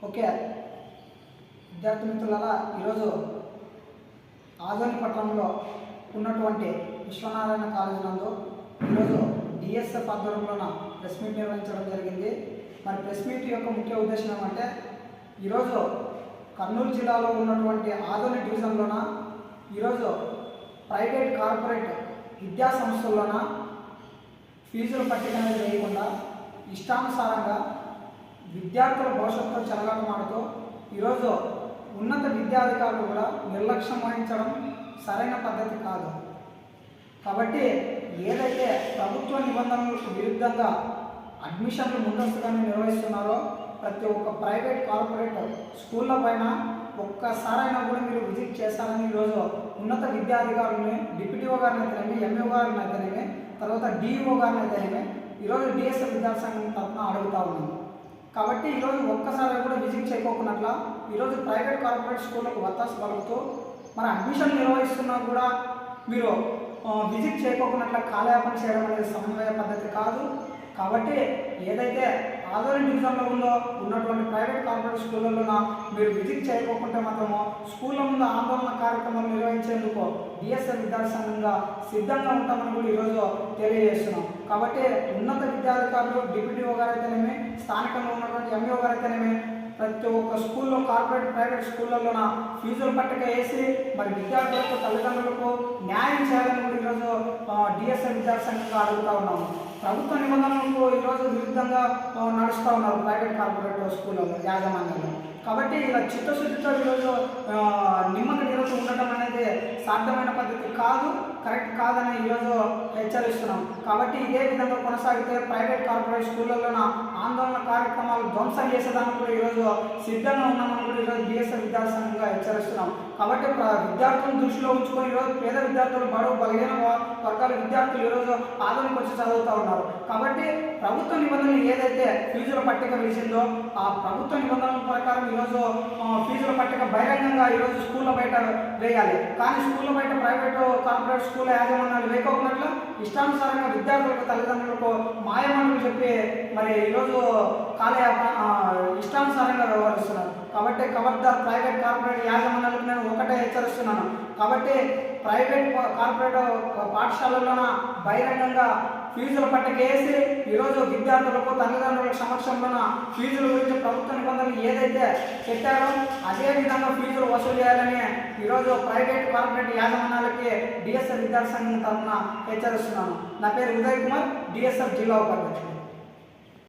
Okay విద్యార్థి మిత్రులారా, ఈరోజు ఆదోని పట్టణంలో ఉన్నటువంటి విశ్వనారాయణ కాలేజ్ నందు ఈరోజు డిఎస్ఎఫ్ ఆధ్వర్యంలోన ప్రెస్ మీట్ నిర్వహించడం జరిగింది. మరి ప్రెస్ మీట్ యొక్క ముఖ్య ఉద్దేశం ఏమంటే, ఈరోజు కర్నూలు జిల్లాలో ఉన్నటువంటి ఆదోని డివిజన్లోన ఈరోజు ప్రైవేట్ కార్పొరేట్ విద్యా సంస్థల్లోన ఫీజుల పట్టిక అనేది వేయకుండా ఇష్టానుసారంగా విద్యార్థుల భవిష్యత్తుతో చెలగాటమాడుతూ ఈరోజు ఉన్నత విద్యాధికారులు కూడా నిర్లక్ష్యం వహించడం సరైన పద్ధతి కాదు. కాబట్టి ఏదైతే ప్రభుత్వ నిబంధనలకు విరుద్ధంగా అడ్మిషన్లు ముందస్తుగానే నిర్వహిస్తున్నారో ప్రతి ఒక్క ప్రైవేట్ కార్పొరేట్ స్కూళ్ళ పైన ఒక్కసారైనా కూడా మీరు విజిట్ చేస్తారని ఈరోజు ఉన్నత విద్యాధికారులని డిప్యూటీఓ గారిని అయితేనేమి, ఎంఈఓ గారిని అయితేనేమి, తర్వాత డిఈఓ గారిని అయితేనేమి ఈరోజు డిఎస్ఎఫ్ విద్యార్థి సంఘం తరఫున అడుగుతూ ఉన్నాము. కాబట్టి ఈరోజు ఒక్కసారి కూడా విజిట్ చేయకోకున్నట్ల ఈరోజు ప్రైవేట్ కార్పొరేట్ స్కూళ్ళకు వత్తాసు పలుకుతూ మన అడ్మిషన్ నిర్వహిస్తున్నా కూడా మీరు విజిట్ చేయకోకున్నట్ల కాలయాపన చేయడం అనేది సమన్వయ పద్ధతి కాదు. కాబట్టి ఏదైతే ఆదోని డివిజన్లో ఉందో ఉన్నటువంటి ప్రైవేట్ కార్పొరేట్ స్కూళ్ళలో మీరు విజిట్ చేయకోకుంటే మాత్రము స్కూళ్ళ ముందు ఆందోళన కార్యక్రమాలు నిర్వహించేందుకు డిఎస్ఎఫ్ విద్యార్థి సంఘంగా సిద్ధంగా ఉంటామని కూడా ఈరోజు తెలియజేస్తున్నాం. కాబట్టి ఉన్నత విద్యాధికారులు డిప్యూటీఓ గారు అయితేనేమి, స్థానికంగా ఉన్నటువంటి ఎంఈఓ గారు అయితేనేమి ప్రతి ఒక్క స్కూల్లో కార్పొరేట్ ప్రైవేట్ స్కూళ్ళలోన ఫీజుల పట్టిక వేసి మరి విద్యార్థులకు తల్లిదండ్రులకు న్యాయం చేయాలని కూడా ఈరోజు డిఎస్ఎఫ్ విద్యార్థి సంఘంగా అడుగుతూ ఉన్నాము. ప్రభుత్వ నిబంధనలకు ఈరోజు విరుద్ధంగా నడుస్తూ ఉన్నారు ప్రైవేట్ కార్పొరేట్ స్కూళ్ళలో యాజమాన్యంలో. కాబట్టి ఇలా చిత్తశుద్ధితో ఈరోజు నిమ్మక నీరసం ఉండటం అనేది సాధ్యమైన పద్ధతి కాదు, కరెక్ట్ కాదని ఈరోజు హెచ్చరిస్తున్నాం. కాబట్టి ఇదే విధంగా కొనసాగితే ప్రైవేట్ కార్పొరేట్ స్కూళ్ళలోన ఆందోళన కార్యక్రమాలు ధ్వంసం చేసేదానికి కూడా ఈరోజు సిద్ధంగా ఉన్నామని కూడా ఈరోజు డిఎస్ఎఫ్ విద్యార్థి సంఘంగా హెచ్చరిస్తున్నాం. కాబట్టి విద్యార్థులను దృష్టిలో ఉంచుకొని ఈరోజు పేద విద్యార్థులు, బడుగు బలహీన వర్గాల విద్యార్థులు ఈరోజు ఆదోనికి వచ్చి చదువుతూ ఉన్నారు. కాబట్టి ప్రభుత్వ నిబంధనలు ఏదైతే ఫీజుల పట్టిక వేసిందో ఆ ప్రభుత్వ నిబంధనల ప్రకారం ఈరోజు ఫీజుల పట్టిక బహిరంగంగా ఈరోజు స్కూళ్ళ బయట వేయాలి. కానీ స్కూళ్ళ బయట ప్రైవేట్ కార్పొరేట్ స్కూల్ యాజమాన్యాలు వేయకోకున్నట్లు ఇష్టానుసారంగా విద్యార్థులకు తల్లిదండ్రులకు మాయమాటలు చెప్పి మరి ఈరోజు ఇష్టానుసారంగా వ్యవహరిస్తున్నారు. కాబట్టి ఖబర్దార్ ప్రైవేట్ కార్పొరేట్ యాజమాన్యాలకు నేను ఒకటే హెచ్చరిస్తున్నాను. కాబట్టి ప్రైవేట్ కార్పొరేట్ పాఠశాలలోన బహిరంగంగా ఫీజుల పట్టిక వేసి ఈరోజు విద్యార్థులకు తల్లిదండ్రుల సమక్షంలోన ఫీజుల గురించి ప్రభుత్వ నిబంధనలు ఏదైతే పెట్టారో అదే విధంగా ఫీజులు వసూలు చేయాలని ఈరోజు ప్రైవేట్ కార్పొరేట్ యాజమాన్యాలకి డిఎస్ఎఫ్ విద్యార్థి సంఘం తరఫున హెచ్చరిస్తున్నాను. నా పేరు ఉదయ్ కుమార్, డిఎస్ఎఫ్ జిల్లా ఉపాధ్యక్షుడు.